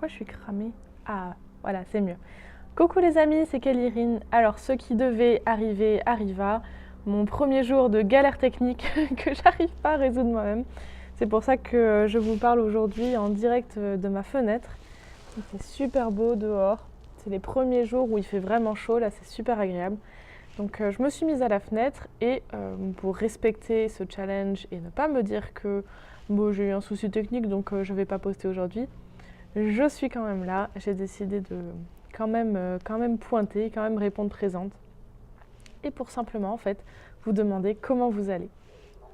Pourquoi je suis cramée? Ah, voilà, c'est mieux. Coucou les amis, c'est Kelly. Alors, ce qui devait arriver arriva. Mon premier jour de galère technique que j'arrive pas à résoudre moi-même. C'est pour ça que je vous parle aujourd'hui en direct de ma fenêtre. Il fait super beau dehors. C'est les premiers jours où il fait vraiment chaud, là c'est super agréable. Donc je me suis mise à la fenêtre et pour respecter ce challenge et ne pas me dire que bon, j'ai eu un souci technique donc je ne vais pas poster aujourd'hui, je suis quand même là. J'ai décidé de quand même pointer, quand même répondre présente. Et pour simplement en fait vous demander comment vous allez.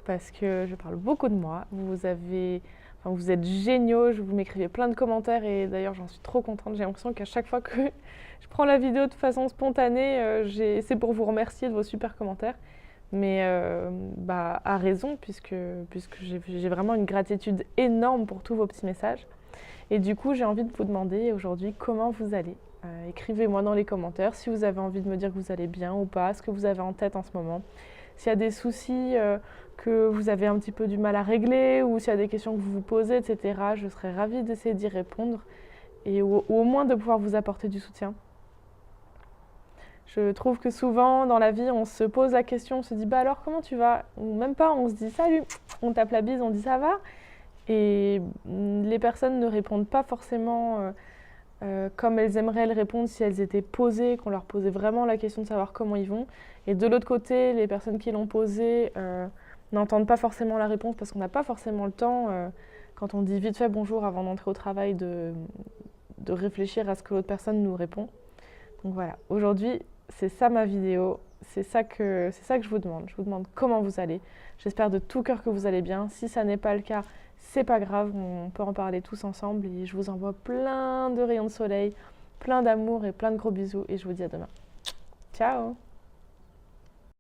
Parce que je parle beaucoup de moi. Vous êtes géniaux, vous m'écrivez plein de commentaires et d'ailleurs j'en suis trop contente. J'ai l'impression qu'à chaque fois que je prends la vidéo de façon spontanée, c'est pour vous remercier de vos super commentaires. Mais à raison, puisque j'ai vraiment une gratitude énorme pour tous vos petits messages. Et du coup, j'ai envie de vous demander aujourd'hui comment vous allez. Écrivez-moi dans les commentaires si vous avez envie de me dire que vous allez bien ou pas, ce que vous avez en tête en ce moment. S'il y a des soucis que vous avez un petit peu du mal à régler ou s'il y a des questions que vous vous posez, etc., je serais ravie d'essayer d'y répondre et ou au moins de pouvoir vous apporter du soutien. Je trouve que souvent dans la vie, on se pose la question, on se dit bah alors comment tu vas? Ou même pas, on se dit salut, on tape la bise, on dit ça va. Et les personnes ne répondent pas forcément comme elles aimeraient le répondre si elles étaient posées, qu'on leur posait vraiment la question de savoir comment ils vont. Et de l'autre côté, les personnes qui l'ont posée n'entendent pas forcément la réponse parce qu'on n'a pas forcément le temps, quand on dit vite fait bonjour avant d'entrer au travail, de réfléchir à ce que l'autre personne nous répond. Donc voilà, aujourd'hui, c'est ça ma vidéo, c'est ça que je vous demande. Je vous demande comment vous allez. J'espère de tout cœur que vous allez bien. Si ça n'est pas le cas, c'est pas grave, on peut en parler tous ensemble et je vous envoie plein de rayons de soleil, plein d'amour et plein de gros bisous et je vous dis à demain. Ciao!